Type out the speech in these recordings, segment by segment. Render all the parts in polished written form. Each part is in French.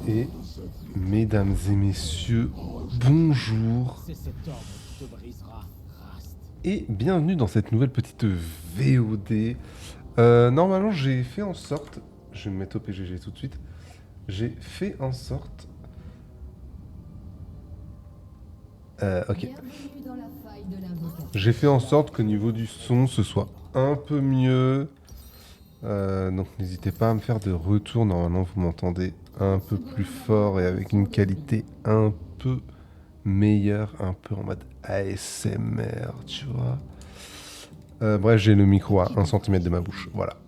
Et mesdames et messieurs, bonjour et bienvenue dans cette nouvelle petite VOD. Normalement j'ai fait en sorte, je vais me mettre au PGG tout de suite, j'ai fait en sorte... ok. J'ai fait en sorte qu'au niveau du son ce soit un peu mieux. Donc n'hésitez pas à me faire de retour, normalement vous m'entendez un peu plus fort et avec une qualité un peu meilleure, un peu en mode ASMR, tu vois. Bref, j'ai le micro à 1 cm de ma bouche, voilà.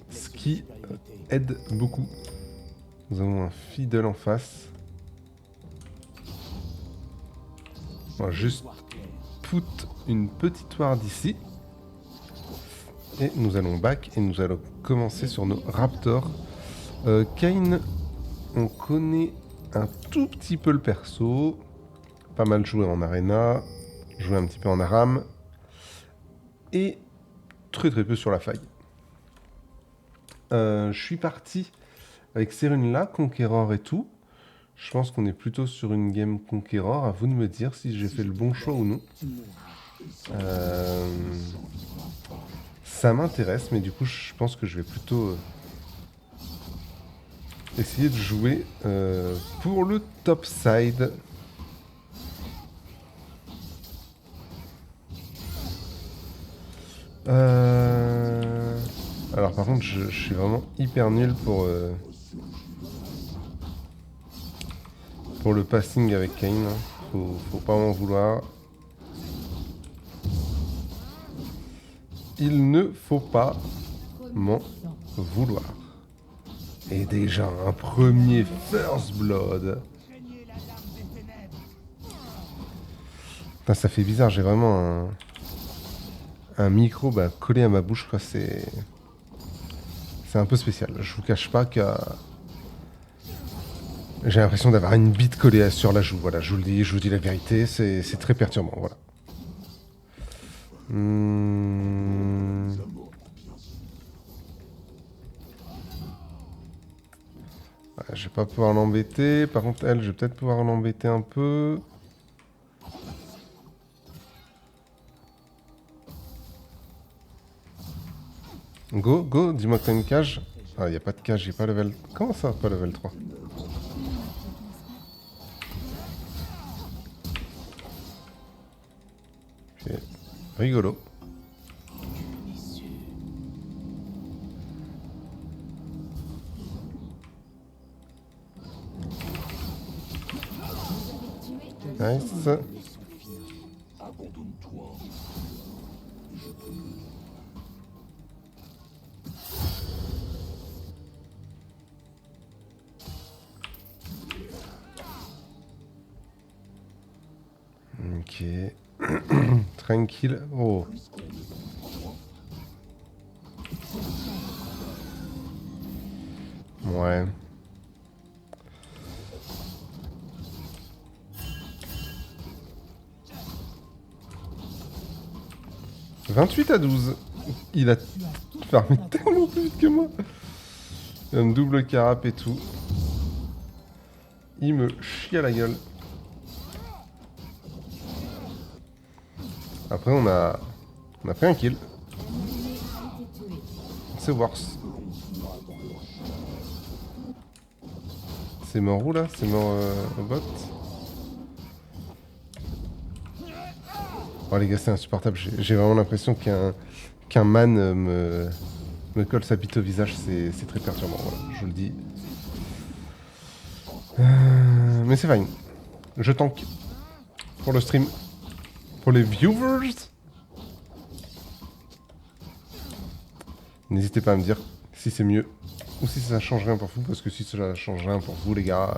Ce qui aide beaucoup. Nous avons un fiddle en face. On va juste put une petite ward ici. Et nous allons back et nous allons commencer sur nos raptors. Kayn, on connaît un tout petit peu le perso. Pas mal joué en arena. Joué un petit peu en aram. Et très peu sur la faille. Je suis parti avec Serunla, Conqueror et tout. Je pense qu'on est plutôt sur une game Conqueror. À vous de me dire si j'ai fait le bon choix ou non. Ça m'intéresse, mais du coup, je pense que je vais plutôt essayer de jouer pour le top side. Alors par contre, je suis vraiment hyper nul pour le passing avec Kayn. Faut pas m'en vouloir. Il ne faut pas m'en vouloir. Et déjà un premier First Blood. Putain, ça fait bizarre, j'ai vraiment un micro collé à ma bouche, quoi. C'est un peu spécial. Je vous cache pas que j'ai l'impression d'avoir une bite collée sur la joue. Voilà, je vous dis la vérité, c'est très perturbant. Voilà. Je vais pas pouvoir l'embêter. Par contre, elle, je vais peut-être pouvoir l'embêter un peu. Go, go, dis-moi que t'as une cage. Ah, il n'y a pas de cage, j'ai pas level... Comment ça, pas level 3? Ok, rigolo. Nice. Ok. Tranquille. Oh. Ouais. « 28 à 12. Il a farmé tellement plus vite que moi. Il a un double carap et tout. Il me chie à la gueule. Après, on a pris un kill. C'est worse. C'est mort où là? C'est mort au bot? Oh les gars, c'est insupportable. J'ai vraiment l'impression qu'un man me colle sa bite au visage. C'est très perturbant, voilà, je vous le dis. Mais c'est fine. Je tank. Pour le stream. Pour les viewers. N'hésitez pas à me dire si c'est mieux ou si ça change rien pour vous, parce que si ça change rien pour vous les gars,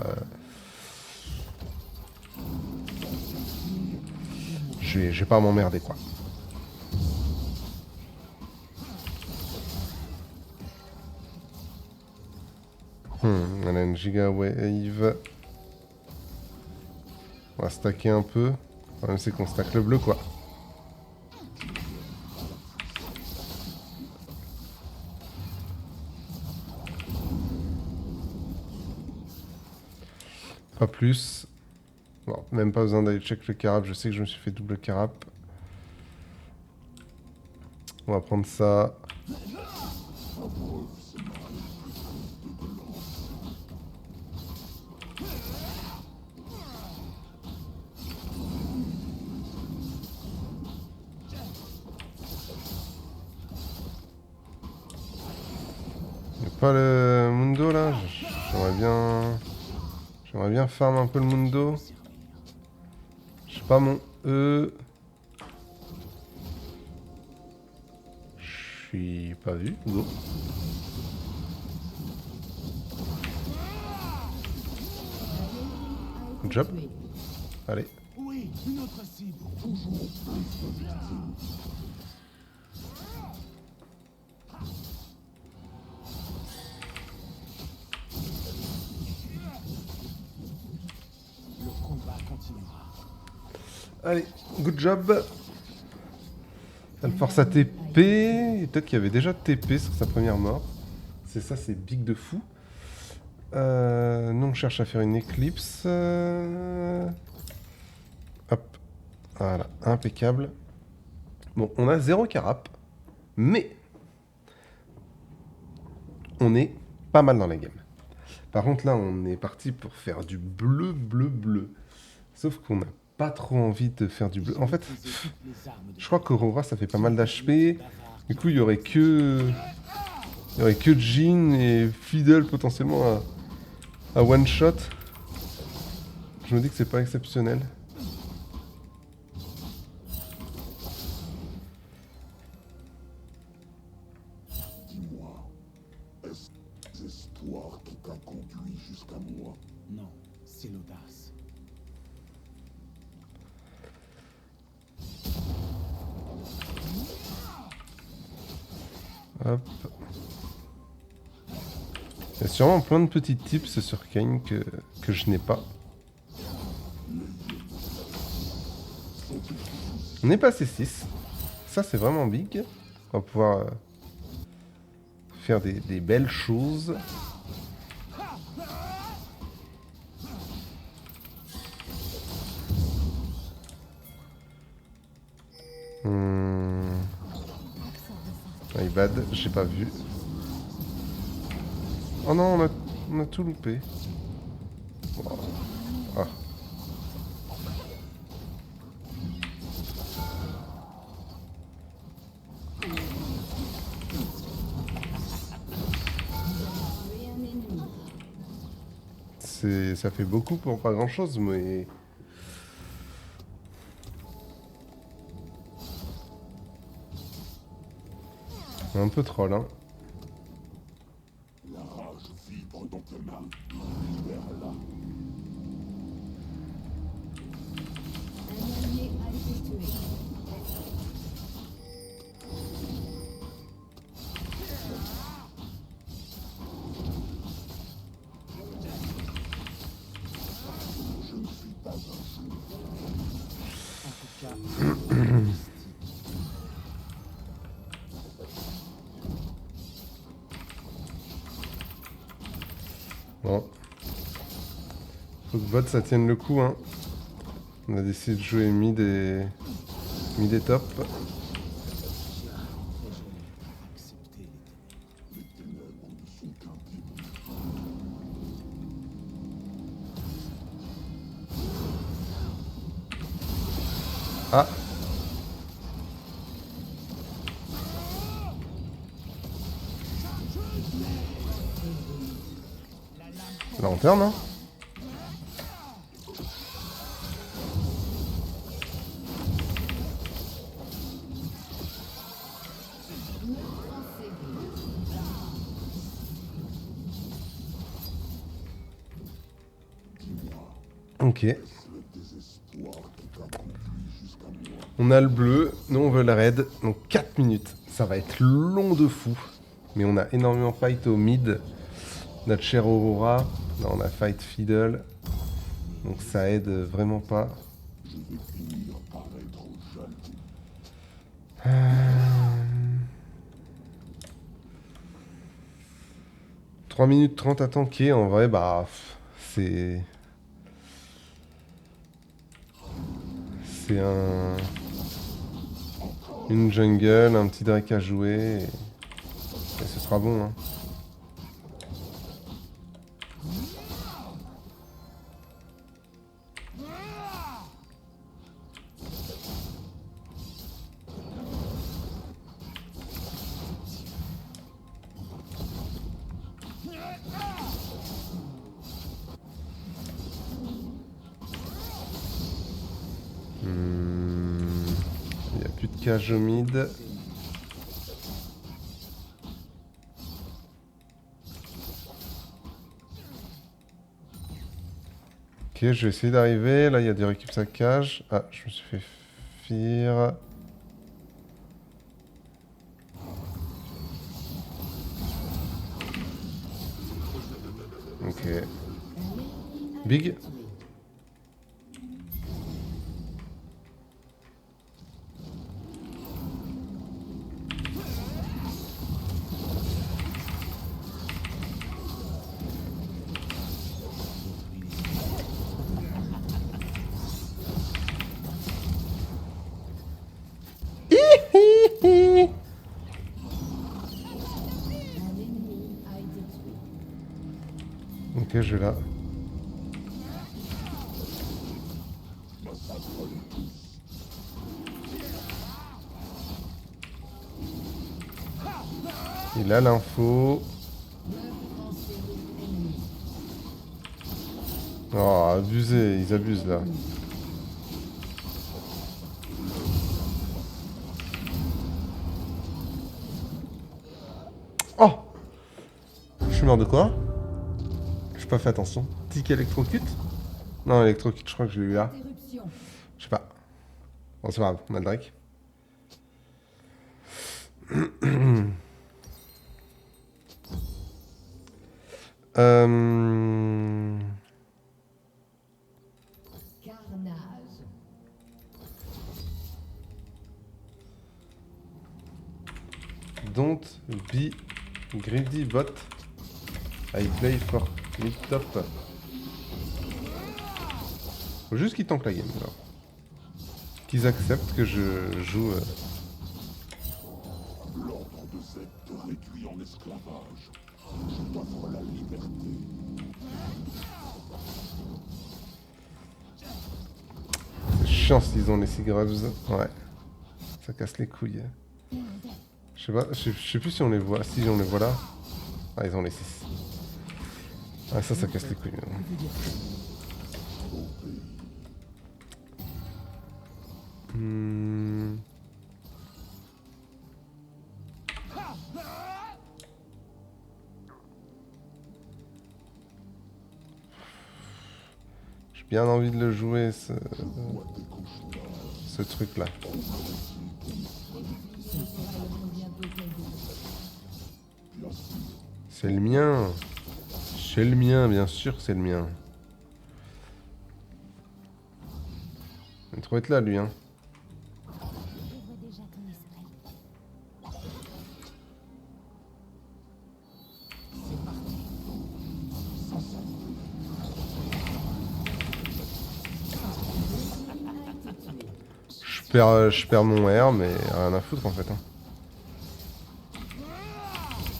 je vais pas m'emmerder quoi. On a une giga wave. On va stacker un peu. Le problème c'est qu'on stack le bleu quoi. Pas plus. Bon, même pas besoin d'aller check le carap. Je sais que je me suis fait double carap. On va prendre ça. Y'a pas le Mundo là? J'aimerais bien... J'aimerais bien farm un peu le Mundo. Je sais pas mon E. Je suis pas vu. Go. Good job. Allez. Oui, une autre cible. Le combat continuera. Allez, good job. Ça le force à TP. Et peut-être qu'il y avait déjà TP sur sa première mort. C'est ça, c'est big de fou. Nous, on cherche à faire une éclipse. Hop. Voilà, impeccable. Bon, on a 0 carap. Mais on est pas mal dans la game. Par contre, là, on est parti pour faire du bleu, bleu, bleu. Sauf qu'on n'a pas trop envie de faire du bleu. En fait, je crois qu'Aurora, ça fait pas mal d'HP. Du coup, il y aurait que... Il y aurait que Jean et Fiddle potentiellement à one shot. Je me dis que c'est pas exceptionnel. Dis-moi, est-ce l'espoir qui t'a conduit jusqu'à moi? Non, c'est l'audace. Hop. Il y a sûrement plein de petits tips sur Kane que je n'ai pas. On est passé 6. Ça, c'est vraiment big. On va pouvoir faire des belles choses. My bad, j'ai pas vu. Oh non, on a tout loupé. Wow. Ah. Ça fait beaucoup pour pas grand chose, mais... Un peu troll, hein. La rage vibre dans tes mains. Libère-la. Un allié a été tué. Je ne suis pas un jeu. En tout cas, Bon. Faut que bot ça tienne le coup, hein. On a décidé de jouer mid et top. accepter les Les ténèbres ne sont qu'un début. Ah. Lanterne, hein. Ok. Le désespoir qui t'a conduit jusqu'à moi. On a le bleu, nous on veut le raid, donc 4 minutes. Ça va être long de fou. Mais on a énormément fight au mid. Notre chère Aurora. Là on a fight Fiddle. Donc ça aide vraiment pas. Je vais finir par être jaloux. 3 minutes 30 à tanker, en vrai bah c'est... c'est une jungle, un petit Drake à jouer, et ce sera bon. Hein. Il n'y a plus de cage au mid. Ok, je vais essayer d'arriver. Là, il y a des récup sa cage. Ah, je me suis fait fear. Ok. Big. Ok, je vais là. Il a l'info. Oh, abusé, ils abusent là. Oh! Je suis mort de quoi? J'ai pas fait attention. Tic électrocute? Non, électrocute, je crois que je l'ai eu là. Je sais pas. Bon, c'est pas grave, on a le Drake. Carnage. Don't be greedy bot. I play for mid top. Faut juste qu'ils tankent la game là. Qu'ils acceptent que je joue. L'ordre de Z te réduit en esclavage. Je t'offre la liberté. C'est chiant s'ils ont les Seagraves. Ouais. Ça casse les couilles. Je sais pas, je sais plus si on les voit. Si on les voit là. Ah, ils ont les 6. Ah, ça casse les couilles. Hmm. J'ai bien envie de le jouer, ce truc-là. C'est le mien. C'est le mien, bien sûr, c'est le mien. Il va trop être là, lui, hein. Je perds mon R, mais rien à foutre en fait. Hein.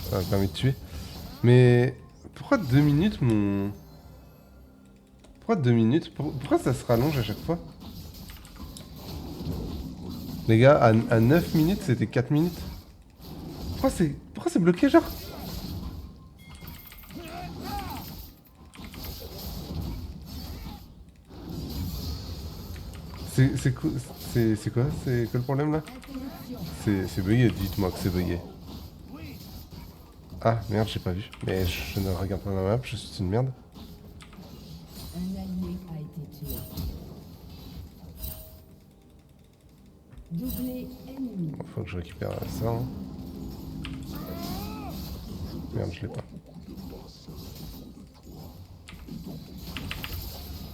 Ça m'a permis de tuer. Mais pourquoi 2 minutes mon... Pourquoi 2 minutes? Pourquoi ça se rallonge à chaque fois? Les gars, à 9 minutes, c'était 4 minutes. Pourquoi c'est bloqué, genre? C'est quoi? C'est quoi le problème, là? C'est bugué, dites-moi que c'est bugué. Ah, merde, j'ai pas vu. Mais je ne regarde pas ma map, je suis une merde. Un allié a été tué. Doublé ennemi. Faut que je récupère ça. Hein. Merde, je l'ai pas.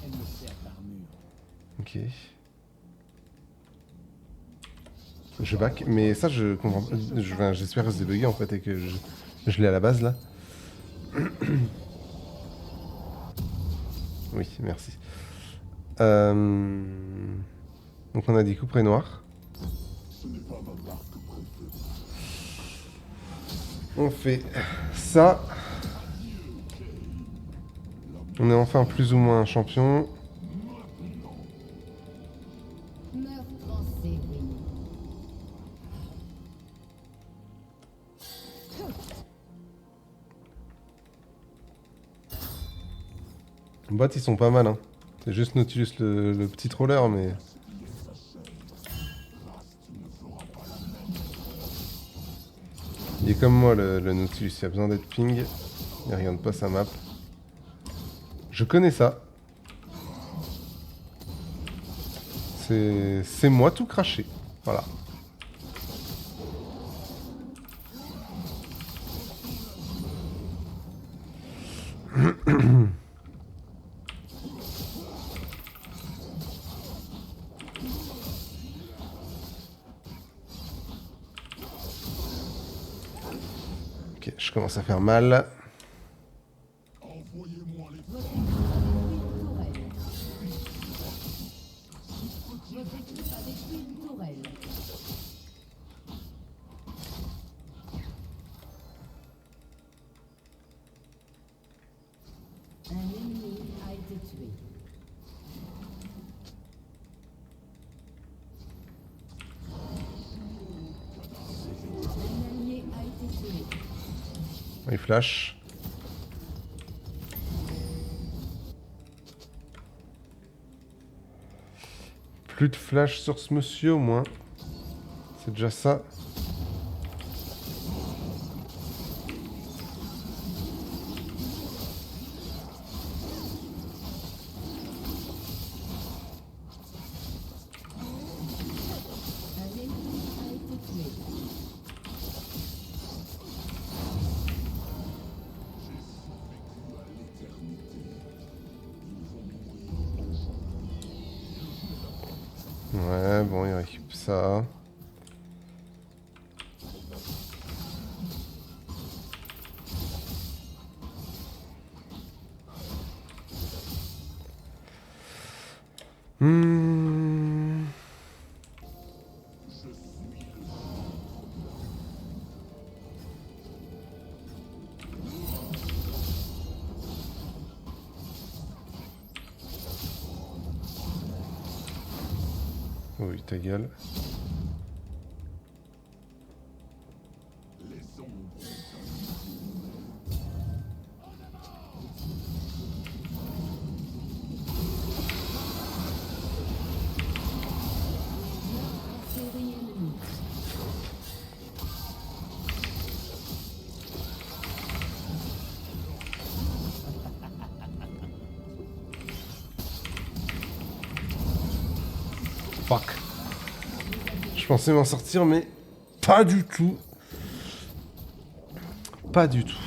Elle me sert d'armure. Ok. Je back, mais ça je comprends pas. J'espère que c'est bugué en fait et que je l'ai à la base là. Oui, merci. Donc on a dit couperet noir. Ce n'est pas ma marque préférée. On fait ça. On est enfin plus ou moins un champion. Meurtre en série. Bots ils sont pas mal hein. C'est juste Nautilus le petit troller mais... Il est comme moi le Nautilus, il a besoin d'être ping. Il regarde pas sa map. Je connais ça. C'est moi tout craché. Voilà. Ok, je commence à faire mal. Envoyez-moi les Votre équipe a détruit une tourelle. Un ennemi a été tué. Un allié a été tué. Il flash. Plus de flash sur ce monsieur au moins. C'est déjà ça. Un ennemi a été tué. Ouais, bon, il récupère ça. Hmm. Oui, ta gueule. Série ennemie. Fuck. Je pensais m'en sortir, mais pas du tout. Pas du tout.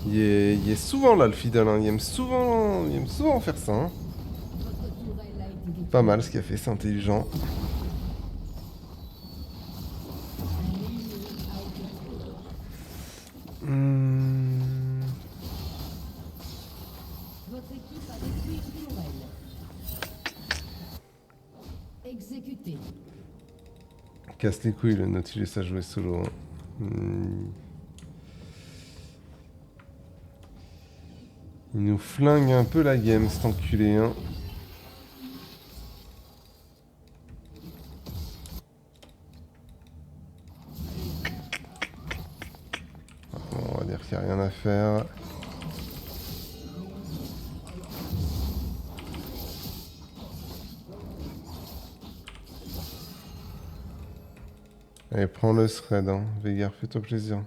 Il est souvent là le fidèle, hein. Il aime souvent faire ça. Hein. Votre tourelle a été détruite. Pas mal ce qu'il a fait, c'est intelligent. Un ennemi a été tué. Hmm. Votre équipe a détruit une tourelle. Exécuté. Casse les couilles le Nautilus à jouer solo. Hein. Hmm. Il nous flingue un peu la game cet enculé. Hein. Bon, on va dire qu'il n'y a rien à faire. Allez, prends le thread, hein. Veigar, fais-toi plaisir.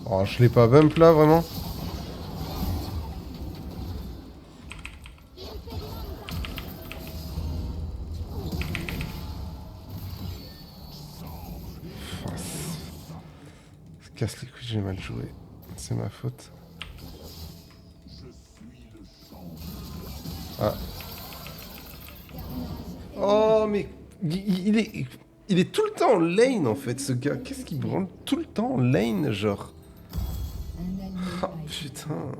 Oh, je l'ai pas bump là, vraiment. Oh, ça casse les couilles, j'ai mal joué. C'est ma faute. Ah, Oh, mais il est tout le temps en lane en fait, ce gars. Qu'est-ce qu'il branle tout le temps en lane, genre? Un allié Oh a été tué. putain.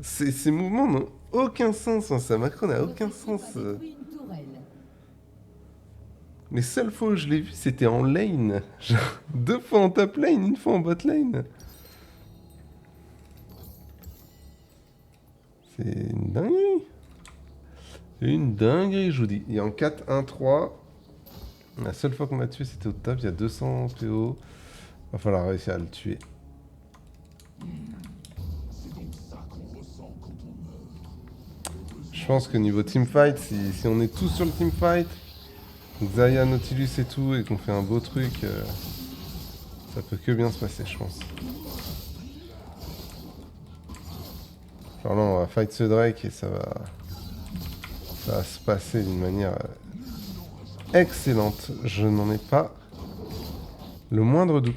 Ces mouvements n'ont aucun sens, hein. Ça macro n'a Votre aucun équipe sens. a détruit une tourelle. Les seules fois où je l'ai vu, c'était en lane. Genre, 2 fois en top lane, 1 fois en bot lane. C'est une dinguerie. C'est une dinguerie, je vous dis. Et en 4-1-3, la seule fois qu'on l'a tué, c'était au top. Il y a 200 PO. Va falloir réussir à le tuer. C'est donc ça qu'on ressent quand on meurt. Je pense que niveau teamfight, si on est tous sur le teamfight, Xayah, Nautilus et tout, et qu'on fait un beau truc, ça peut que bien se passer, je pense. Genre là, on va fight ce Drake et ça va se passer d'une manière excellente. Je n'en ai pas le moindre doute.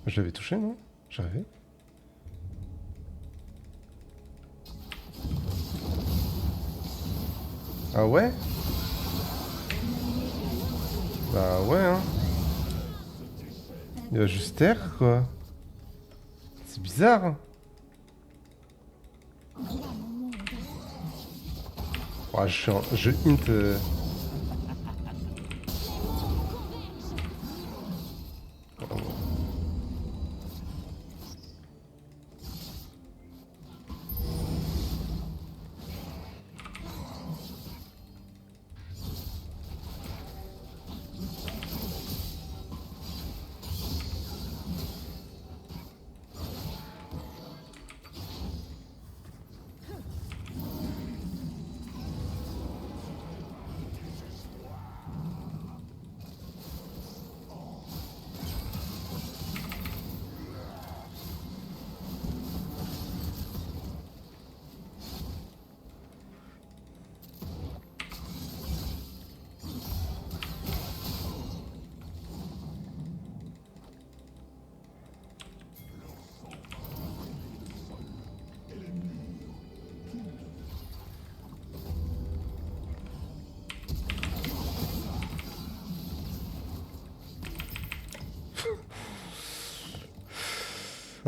Je l'avais touché, non? J'arrivais. Ah ouais? Bah ouais, hein. Il va juste terre, quoi. C'est bizarre, hein. Oh, je hint...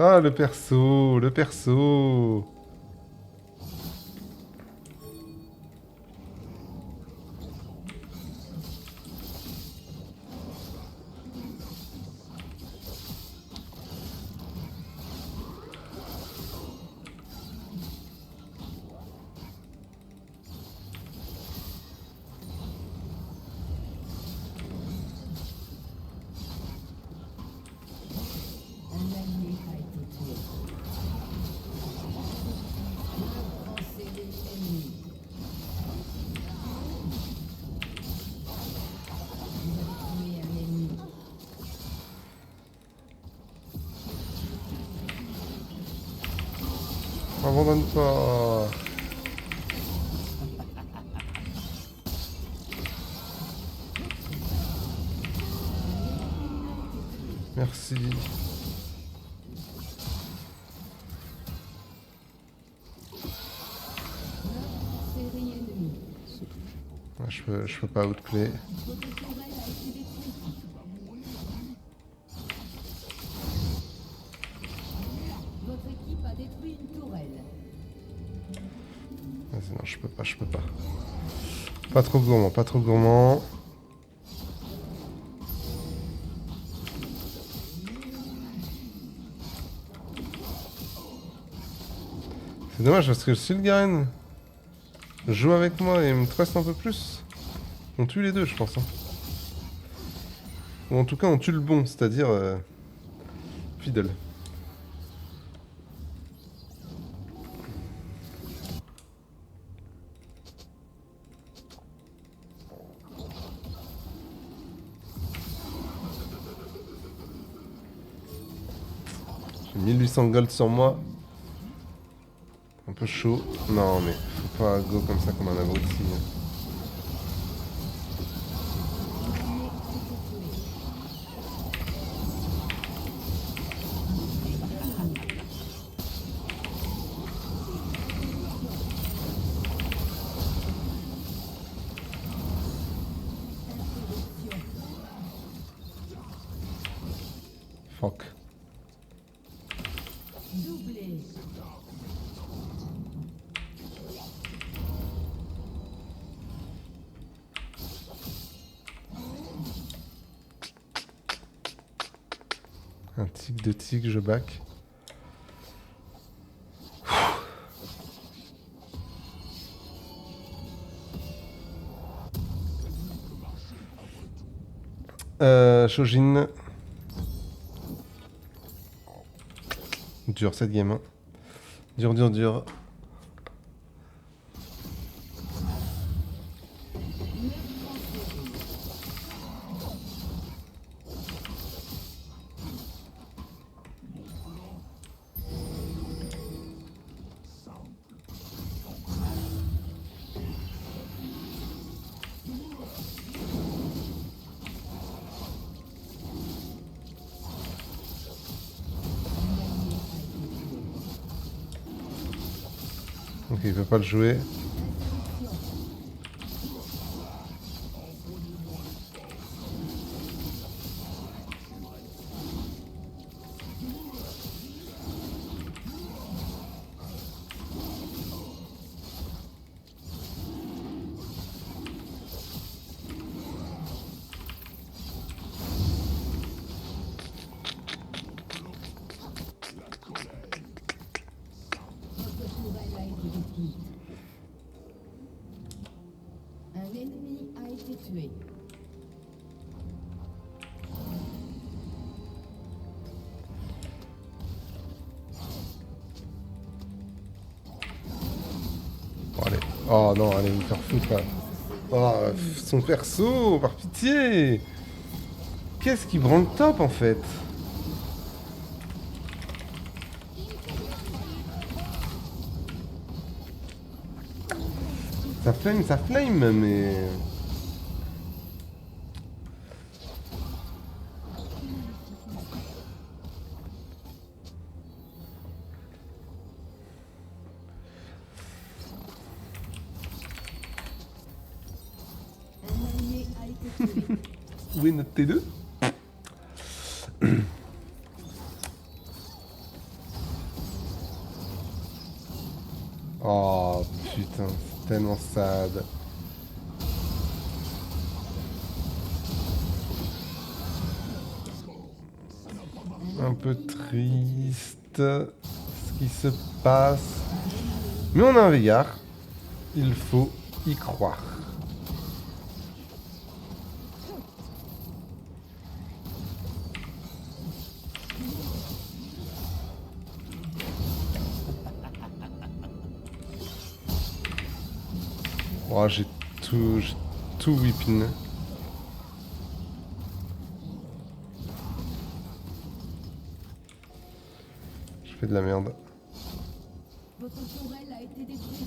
Ah, le perso, le perso. Un allié a été tué. Enserré ennemi. Vous avez tué un ennemi. Abandonne pas. Merci. Enserré ennemi. Ouais, je peux pas outplay. Votre tourelle a été détruite. Votre équipe a détruit une tourelle. Vas-y, non, je peux pas, je peux pas. Pas trop gourmand, pas trop gourmand. C'est dommage parce que si le Garen joue avec moi et me trust un peu plus, on tue les deux, je pense, hein. Ou en tout cas, on tue le bon, c'est-à-dire Fiddle. J'ai 1800 gold sur moi. Un peu chaud. Non mais faut pas go comme ça comme un abruti. Fuck. Doublé. Un tic de tic, je back. Shojin. Dur cette game. Hein. Dur, dur, dur. Ok, il peut pas le jouer. Votre tourelle a été détruite. Un ennemi a été tué. Bon, allez. Oh non, allez me faire foutre là. Oh, son perso, par pitié. Qu'est-ce qui branle top en fait? Ça flame, mais... Un allié a été tué. Où est notre T2? Oh putain, c'est tellement sad. Un peu triste ce qui se passe. Mais on a un Veigar. Il faut y croire. Oh, j'ai tout whippin. Je fais de la merde. Votre tourelle a été détruite.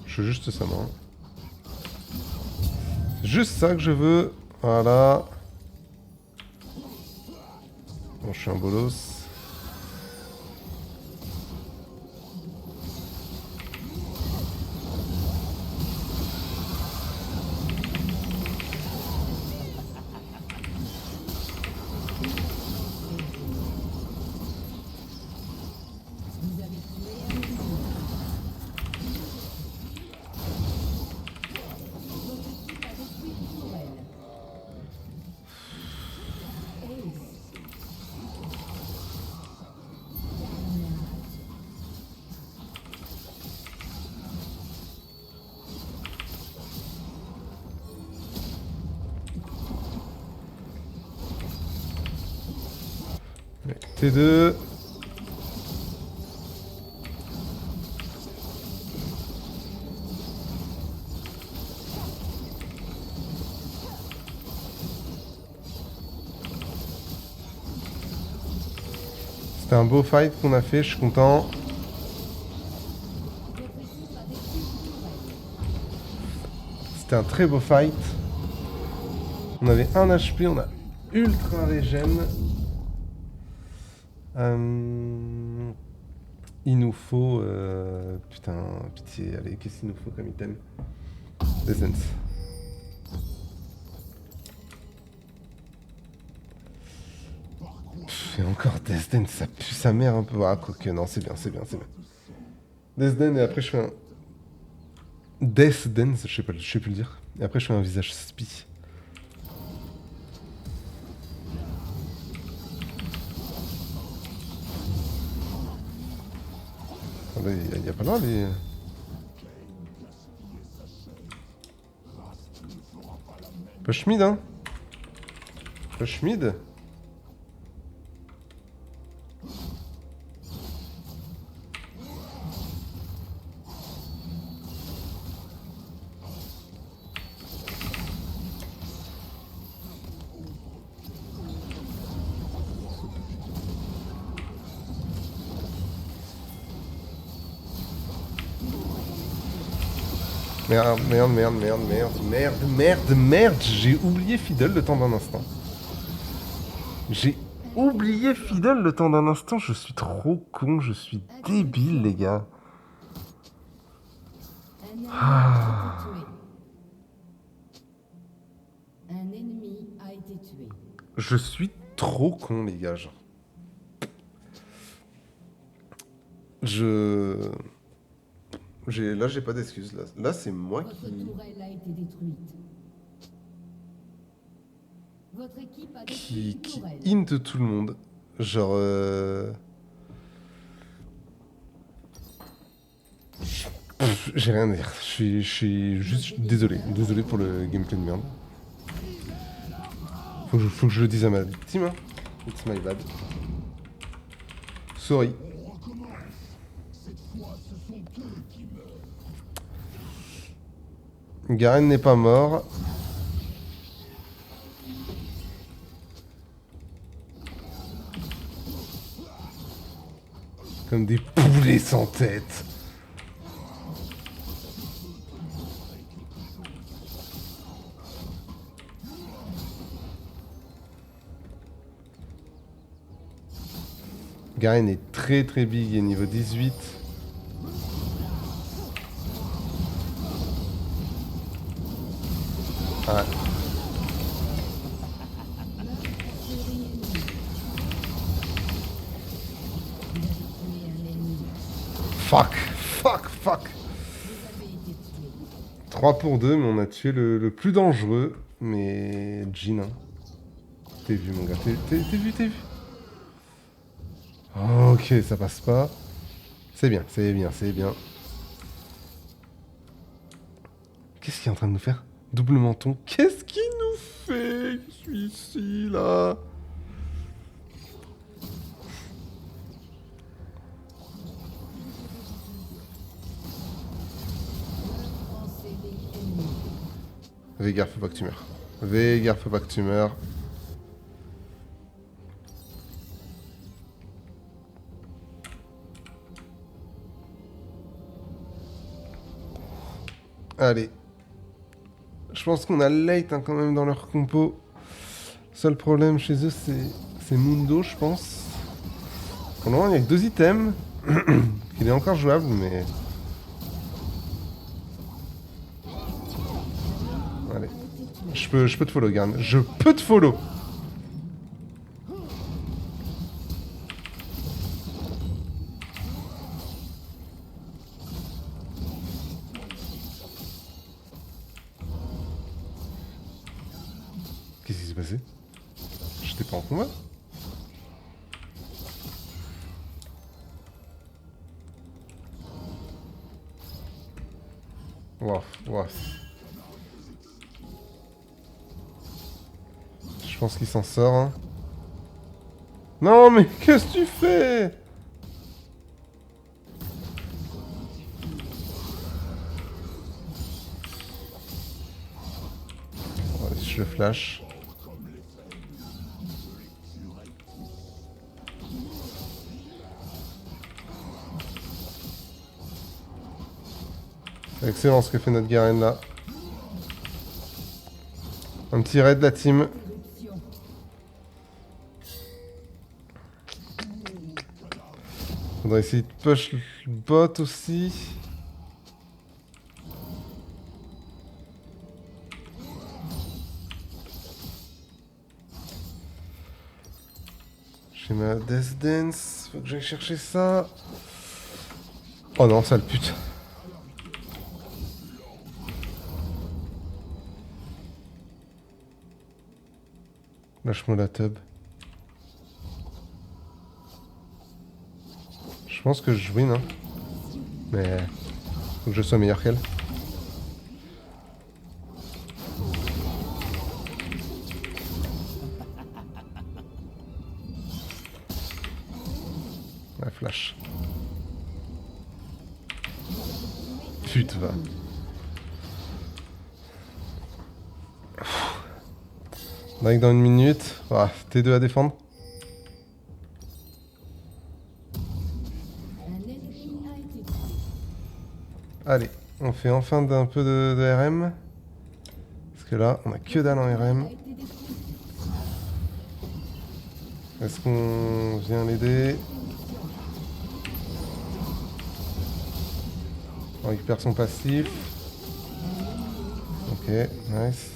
Je veux juste ça, moi. C'est juste ça que je veux. Voilà. Bon, je suis un bolos. Vous avez tué un ennemi. Votre équipe a détruit une tourelle. T2. C'était un beau fight qu'on a fait, je suis content. C'était un très beau fight. On avait 1 HP, on a ultra régène. Il nous faut... putain, pitié, allez, qu'est-ce qu'il nous faut comme item? Essence. Et encore Death ça pue sa mère un peu. Ah, quoique, non, c'est bien, c'est bien, c'est bien. Death et après je fais un... Death Dance, je sais plus le dire. Et après je fais un visage spi. Il y a pas loin les... Push mid, hein. Push mid. Merde, merde, merde, merde, merde, merde, merde, merde, j'ai oublié Fiddle le temps d'un instant. J'ai oublié Fiddle le temps d'un instant, je suis trop con, je suis débile les gars. Ah. Un ennemi a été tué. Je suis trop con les gars, genre. Là, j'ai pas d'excuses. Là c'est moi Votre qui... tourelle a été détruite. Votre équipe a détruit qui une tourelle. hint tout le monde. Genre... j'ai rien à dire. Je suis juste désolé. Désolé pour le gameplay de merde. Faut que je le dise à ma team. Hein. It's my bad. Sorry. Garen n'est pas mort. Comme des poulets sans tête. Garen est très très big, il est niveau 18. Ah. Fuck, fuck, fuck. 3 pour 2, mais on a tué le plus dangereux. Mais Jhin, hein. T'es vu mon gars, t'es vu. Ok, ça passe pas. C'est bien, c'est bien, c'est bien. Qu'est-ce qu'il est en train de nous faire? Double menton. Qu'est-ce qu'il nous fait? Je suis ici, là. Veigar, faut pas que tu meurs. Veigar, faut pas que tu meurs. Allez. Je pense qu'on a late hein, quand même dans leur compo. Seul problème chez eux, c'est Mundo, je pense. Pour le moment, il n'y a que 2 items. Il est encore jouable, mais... Allez. Je peux te follow, Garn. Je peux te follow. Qu'est-ce qui s'est passé? J'étais pas en combat? Wow, wow. Je pense qu'il s'en sort. Hein. Non, mais qu'est-ce que tu fais? Oh, si je le flash. C'est excellent ce que fait notre Garen là. Un petit raid de la team. Éruption. Faudrait essayer de push le bot aussi. J'ai ma Death Dance. Faut que j'aille chercher ça. Oh non, sale pute. Lâche-moi la tub. Je pense que je win, hein. Mais faut que je sois meilleur qu'elle. Ouais, flash. Pute, va. Like dans une minute. Ah, T2 à défendre. Un ennemi a été tué. Allez, on fait enfin un peu de RM. Parce que là, on a que dalle en RM. A été détruit. Est-ce qu'on vient l'aider? On récupère son passif. Ok, nice.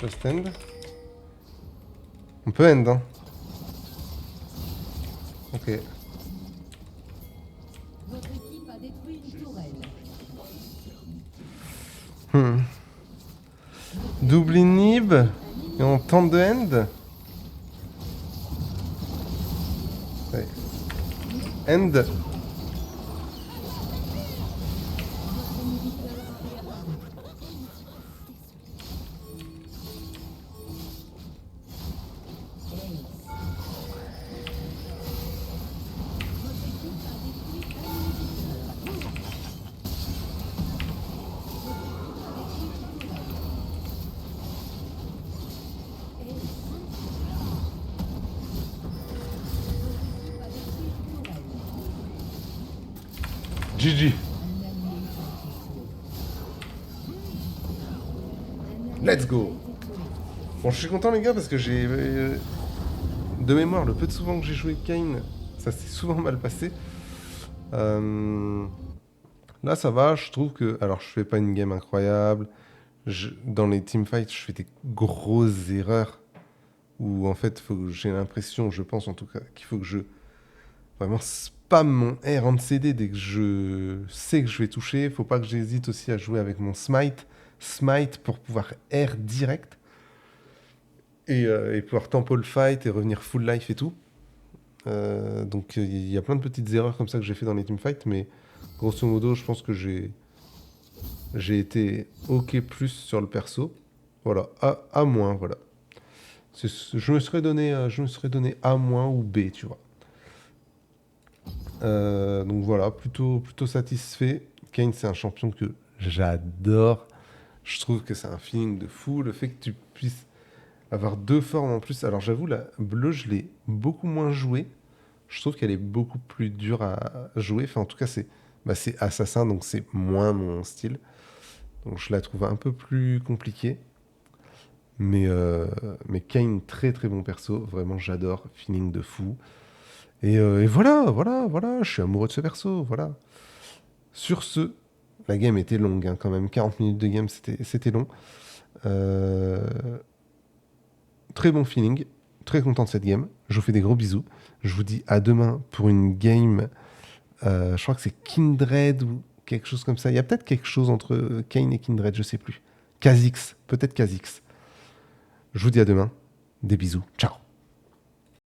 Just end. On peut end, hein. Ok. Votre équipe a détruit une tourelle. Double inhib. Et on tente de end. Ouais. End. GG. Let's go. Bon, je suis content les gars parce que j'ai... de mémoire, le peu de souvent que j'ai joué Kayn, ça s'est souvent mal passé. Là ça va, je trouve que... Alors je fais pas une game incroyable. Dans les teamfights, je fais des grosses erreurs. Où en fait, j'ai l'impression, je pense en tout cas, qu'il faut que je... Vraiment spam mon R en CD dès que je sais que je vais toucher. Faut pas que j'hésite aussi à jouer avec mon smite. Smite pour pouvoir R direct. Et pouvoir tempo le fight et revenir full life et tout. Donc il y a plein de petites erreurs comme ça que j'ai fait dans les teamfights. Mais grosso modo, je pense que j'ai été OK plus sur le perso. Voilà, A moins, voilà. Je me serais donné A- ou B, tu vois. Donc voilà, plutôt satisfait. Kayn, c'est un champion que j'adore. Je trouve que c'est un feeling de fou. Le fait que tu puisses avoir deux formes en plus. Alors j'avoue, la bleue, je l'ai beaucoup moins jouée. Je trouve qu'elle est beaucoup plus dure à jouer. Enfin, en tout cas, c'est assassin, donc c'est moins mon style. Donc je la trouve un peu plus compliquée. Mais Kayn, très très bon perso. Vraiment, j'adore. Feeling de fou. Et voilà, je suis amoureux de ce perso, voilà. Sur ce, la game était longue, hein, quand même. 40 minutes de game, c'était long. Euh, Très bon feeling, très content de cette game. Je vous fais des gros bisous. Je vous dis à demain pour une game. Je crois que c'est Kindred ou quelque chose comme ça. Il y a peut-être quelque chose entre Kayn et Kindred, je sais plus. Kha'Zix, peut-être Kha'Zix. Je vous dis à demain. Des bisous. Ciao.